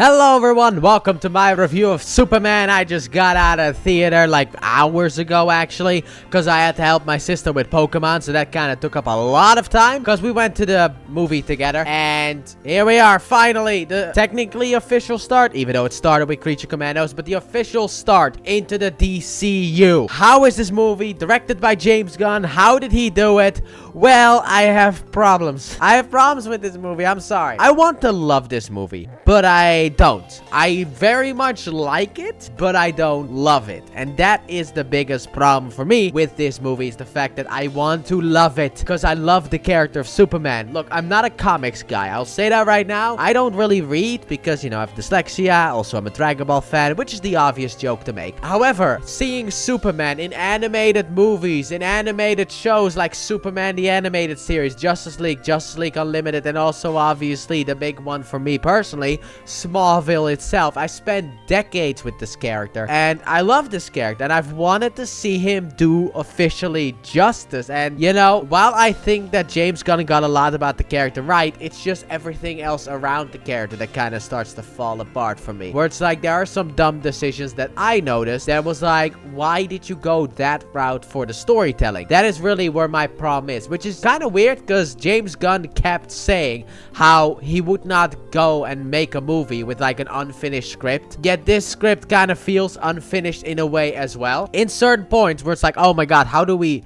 Hello everyone, welcome to my review of Superman. I just got out of theater like hours ago actually, because I had to help my sister with Pokemon, so that kind of took up a lot of time, because we went to the movie together. And here we are, finally, the technically official start, even though it started with Creature Commandos, but the official start into the DCU. How is this movie? Directed by James Gunn. How did he do it? Well, I have problems. I have problems with this movie, I'm sorry. I want to love this movie, but I don't. I very much like it, but I don't love it. And that is the biggest problem for me with this movie, is the fact that I want to love it because I love the character of Superman. Look, I'm not a comics guy. I'll say that right now. I don't really read because, you know, I have dyslexia. Also, I'm a Dragon Ball fan, which is the obvious joke to make. However, seeing Superman in animated movies, in animated shows like Superman the Animated Series, Justice League Unlimited, and also obviously the big one for me personally, Smallville itself. I spent decades with this character, and I love this character, and I've wanted to see him do officially justice. And, you know, while I think that James Gunn got a lot about the character right, it's just everything else around the character that kind of starts to fall apart for me. Where it's like, there are some dumb decisions that I noticed that was like, why did you go that route for the storytelling? That is really where my problem is, which is kind of weird because James Gunn kept saying how he would not go and make a movie with like an unfinished script, yet this script kind of feels unfinished in a way as well, in certain points where it's like, oh my god, how do we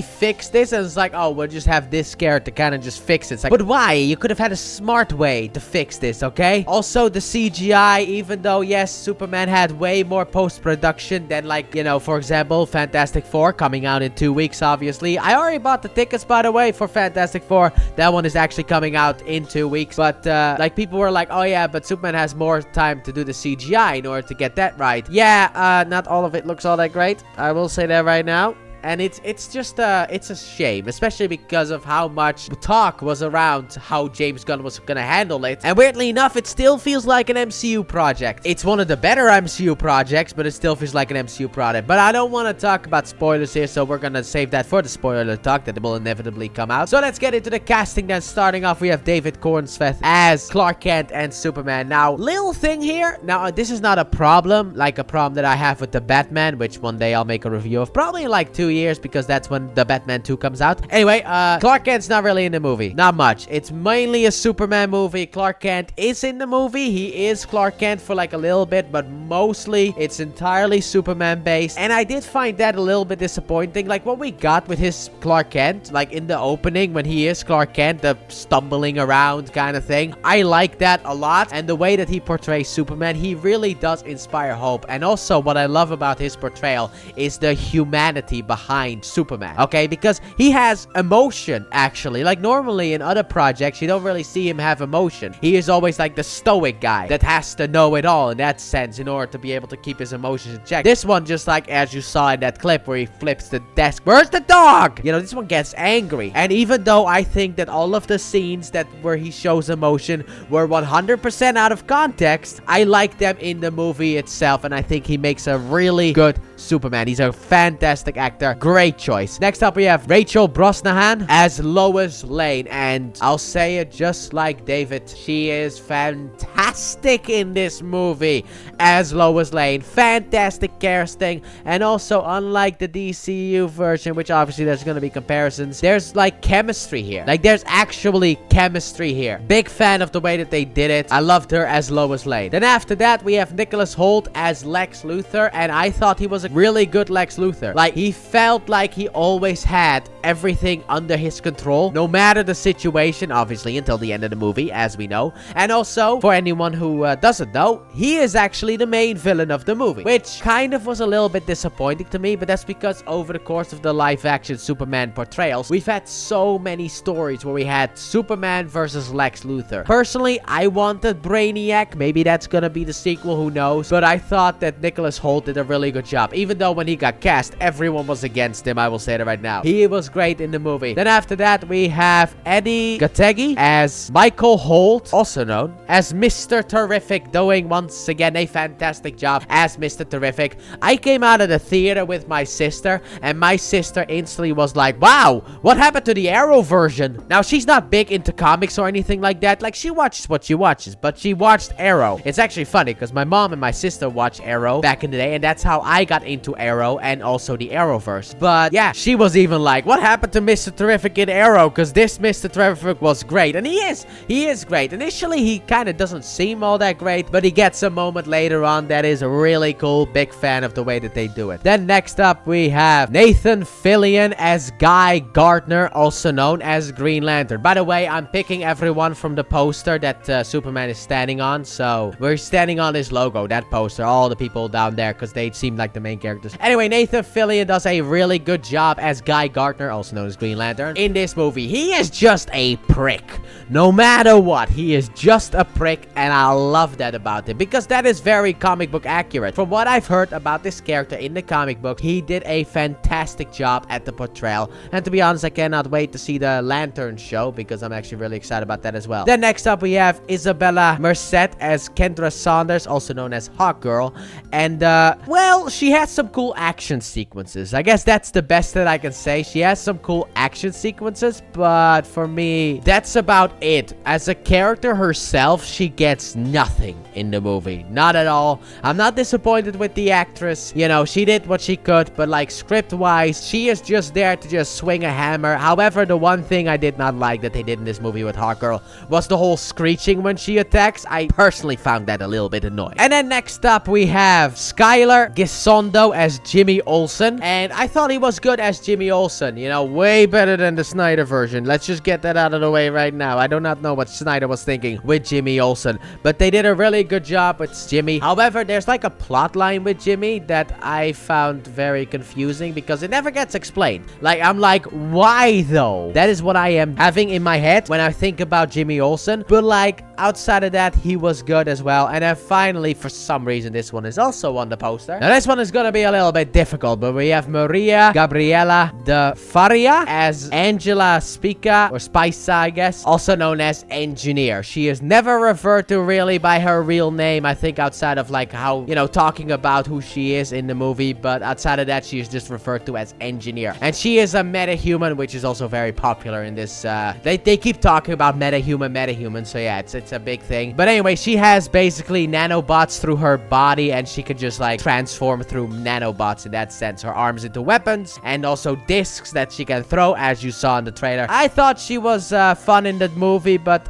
fix this? And it's like, oh, we'll just have this character kind of just fix it. It's like, but why? You could have had a smart way to fix this, okay? Also, the CGI, even though yes, Superman had way more post-production than, like, you know, for example, Fantastic Four coming out in 2 weeks. Obviously, I already bought the tickets, by the way, for Fantastic Four. That one is actually coming out in 2 weeks, but like, people were like, oh yeah, but Superman has more time to do the CGI in order to get that right. Yeah, not all of it looks all that great. I will say that right now. And it's just it's a shame, especially because of how much talk was around how James Gunn was gonna handle it. And weirdly enough, it still feels like an MCU project. It's one of the better MCU projects, but it still feels like an MCU project. But I don't want to talk about spoilers here, so we're gonna save that for the spoiler talk that will inevitably come out. So let's get into the casting then. Starting off, we have David Cornsmith as Clark Kent and Superman. Now, little thing here. Now, this is not a problem, like a problem that I have with the Batman, which one day I'll make a review of, probably in like 2 years, because that's when the Batman 2 comes out. Anyway, Clark Kent's not really in the movie. Not much. It's mainly a Superman movie. Clark Kent is in the movie. He is Clark Kent for like a little bit, but mostly it's entirely Superman based. And I did find that a little bit disappointing. Like, what we got with his Clark Kent, like in the opening when he is Clark Kent, the stumbling around kind of thing, I like that a lot. And the way that he portrays Superman, he really does inspire hope. And also, what I love about his portrayal is the humanity behind Superman, okay? Because he has emotion, actually. Like, normally in other projects, you don't really see him have emotion. He is always like the stoic guy that has to know it all in that sense in order to be able to keep his emotions in check. This one, just like as you saw in that clip where he flips the desk, where's the dog? You know, this one gets angry. And even though I think that all of the scenes that where he shows emotion were 100% out of context, I like them in the movie itself, and I think he makes a really good Superman. He's a fantastic actor. Great choice. Next up, we have Rachel Brosnahan as Lois Lane, and I'll say it just like David, she is fantastic in this movie as Lois Lane. Fantastic casting, and also, unlike the DCU version, which obviously there's gonna be comparisons, there's like chemistry here. Like, there's actually chemistry here. Big fan of the way that they did it. I loved her as Lois Lane. Then after that, we have Nicholas Hoult as Lex Luthor, and I thought he was a really good Lex Luthor. Like, he felt like he always had everything under his control, no matter the situation, obviously, until the end of the movie, as we know. And also, for anyone who doesn't know, he is actually the main villain of the movie, which kind of was a little bit disappointing to me, but that's because over the course of the live-action Superman portrayals, we've had so many stories where we had Superman versus Lex Luthor. Personally, I wanted Brainiac. Maybe that's gonna be the sequel, who knows? But I thought that Nicholas Hoult did a really good job, even though when he got cast, everyone was against him. I will say that right now. He was great in the movie. Then after that, we have Eddie Gattegi as Michael Holt, also known as Mr. Terrific, doing once again a fantastic job as Mr. Terrific. I came out of the theater with my sister, and my sister instantly was like, wow, what happened to the Arrow version? Now, she's not big into comics or anything like that. Like, she watches what she watches, but she watched Arrow. It's actually funny because my mom and my sister watched Arrow back in the day, and that's how I got into Arrow and also the Arrowverse. But yeah, she was even like, what happened to Mr. Terrific in Arrow? Because this Mr. Terrific was great, and he is great. Initially, he kind of doesn't seem all that great, but he gets a moment later on that is really cool. Big fan of the way that they do it. Then next up, we have Nathan Fillion as Guy Gardner, also known as Green Lantern. By the way, I'm picking everyone from the poster that Superman is standing on, so we're standing on his logo, that poster, all the people down there, because they seem like the main characters. Anyway, Nathan Fillion does a really good job as Guy Gardner, also known as Green Lantern, in this movie. He is just a prick. No matter what, he is just a prick, and I love that about him, because that is very comic book accurate. From what I've heard about this character in the comic book, he did a fantastic job at the portrayal, and to be honest, I cannot wait to see the Lantern show, because I'm actually really excited about that as well. Then next up, we have Isabella Merced as Kendra Saunders, also known as Hawkgirl, and well, she has some cool action sequences. I guess that's the best that I can say. She has some cool action sequences, but for me, that's about it. As a character herself, she gets nothing in the movie. Not at all. I'm not disappointed with the actress. You know, she did what she could, but like script-wise, she is just there to just swing a hammer. However, the one thing I did not like that they did in this movie with Hawkgirl was the whole screeching when she attacks. I personally found that a little bit annoying. And then next up, we have Skylar Gisondo as Jimmy Olsen, and I thought he was good as Jimmy Olsen. You know, way better than the Snyder version. Let's just get that out of the way right now. I do not know what Snyder was thinking with Jimmy Olsen, but they did a really good job with Jimmy. However, there's like a plot line with Jimmy that I found very confusing because it never gets explained. Like, I'm like, why though? That is what I am having in my head when I think about Jimmy Olsen. But like, outside of that, he was good as well. And then finally, for some reason, this one is also on the poster. Now, this one is gonna be a little bit difficult, but we have Maria Gabriela de Faria as Angela Spica, or Spica, I guess, also known as Engineer. She is never referred to really by her real name, I think, outside of like how, you know, talking about who she is in the movie, but outside of that, she is just referred to as Engineer. And she is a metahuman, which is also very popular in this, they keep talking about metahuman, so yeah, it's a big thing. But anyway, she has basically nanobots through her body, and she could just like transform through nanobots in that sense. Her arms into weapons, and also discs that she can throw, as you saw in the trailer. I thought she was fun in the movie, but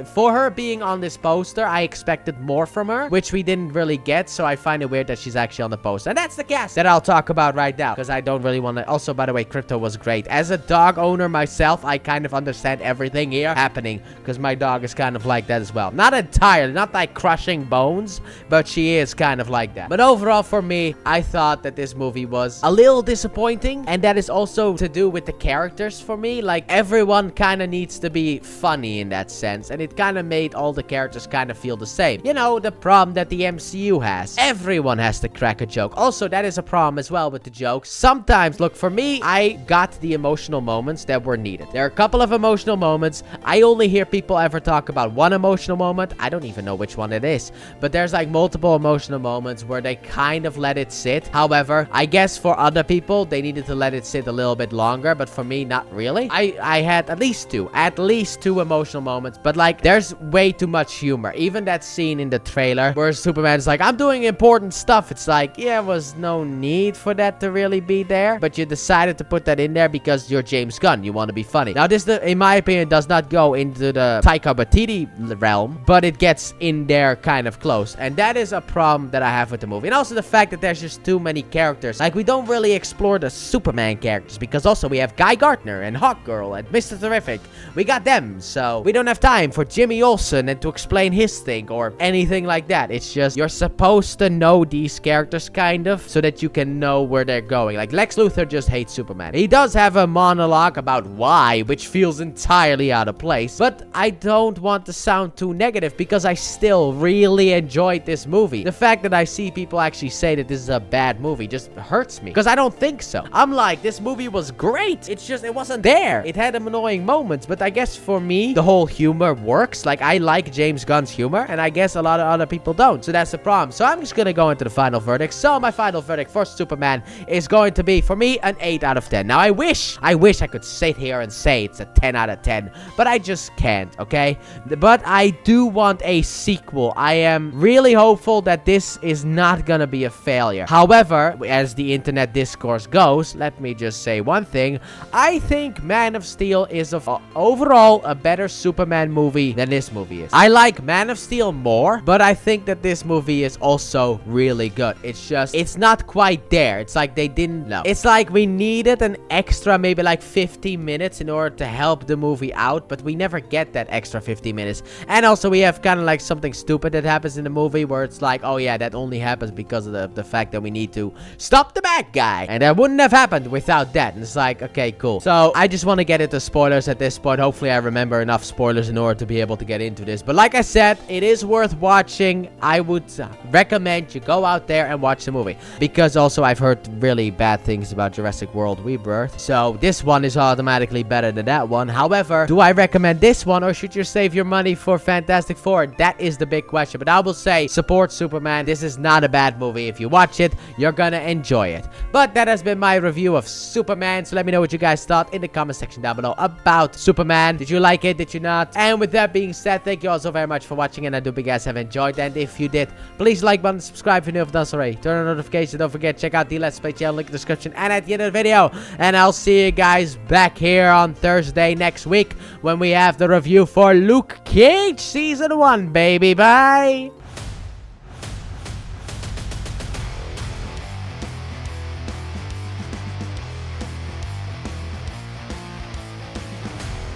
for her being on this poster, I expected more from her, which we didn't really get, so I find it weird that she's actually on the poster. And that's the cast that I'll talk about right now, because I don't really want to. Also, by the way, Crypto was great. As a dog owner myself, I kind of understand everything here happening, because my dog is kind of like that as well. Not entirely, not like crushing bones, but she is kind of like that. But overall, for me, I thought that this movie was a little disappointing, and that is also to do with the characters for me. Like, everyone kind of needs to be funny in that sense, and it kind of made all the characters kind of feel the same. You know, the problem that the MCU has. Everyone has to crack a joke. Also, that is a problem as well with the jokes. Sometimes, look, for me, I got the emotional moments that were needed. There are a couple of emotional moments. I only hear people ever talk about one emotional moment. I don't even know which one it is, but there's like multiple emotional moments where they kind of let it sit. However, I guess for other people, they needed to let it sit a little bit longer, but for me, not really. I had at least two emotional moments, but like, there's way too much humor. Even that scene in the trailer where Superman's like, I'm doing important stuff. It's like, yeah, was no need for that to really be there, but you decided to put that in there because you're James Gunn. You want to be funny. Now, this, in my opinion, does not go into the Taika Waititi realm, but it gets in there kind of close, and that is a problem that I have with the movie. And also the fact that there's just too many characters. Like, we don't really explore the Superman characters, because also we have Guy Gardner and Hawkgirl and Mr. Terrific. We got them, so we don't have time for Jimmy Olsen and to explain his thing or anything like that. It's just, you're supposed to know these characters kind of, so that you can know where they're going. Like, Lex Luthor just hates Superman. He does have a monologue about why, which feels entirely out of place, but I don't want to sound too negative, because I still really enjoyed this movie. The fact that I see people actually say that this is a bad movie just hurts me, because I don't think so. I'm like, this movie was was great. It's just, it wasn't there. It had annoying moments, but I guess for me, the whole humor works. Like, I like James Gunn's humor, and I guess a lot of other people don't. So that's the problem. So I'm just gonna go into the final verdict. So my final verdict for Superman is going to be, for me, an 8 out of 10. Now, I wish I could sit here and say it's a 10 out of 10, but I just can't, okay? But I do want a sequel. I am really hopeful that this is not gonna be a failure. However, as the internet discourse goes, let me just say one thing. I think Man of Steel is overall a better Superman movie than this movie is. I like Man of Steel more, but I think that this movie is also really good. It's just, it's not quite there. It's like they didn't know. It's like we needed an extra maybe like 50 minutes in order to help the movie out, but we never get that extra 50 minutes. And also we have kind of like something stupid that happens in the movie where it's like, oh yeah, that only happens because of the fact that we need to stop the bad guy. And that wouldn't have happened without that. And it's like, okay, cool. So I just want to get into spoilers at this point. Hopefully I remember enough spoilers in order to be able to get into this. But like I said, it is worth watching. I would recommend you go out there and watch the movie, because also I've heard really bad things about Jurassic World Rebirth. So this one is automatically better than that one. However, do I recommend this one, or should you save your money for Fantastic Four? That is the big question. But I will say, support Superman. This is not a bad movie. If you watch it, you're gonna enjoy it. But that has been my review of Superman. So let me know what you guys thought in the comment section down below about Superman. Did you like it? Did you not? And with that being said, thank you all so very much for watching, and I do hope you guys have enjoyed. And if you did, please like button, subscribe if you're new, if not already. Turn on notifications. Don't forget, check out the Let's Play channel, link in the description and at the end of the video. And I'll see you guys back here on Thursday next week when we have the review for Luke Cage Season 1, baby. Bye!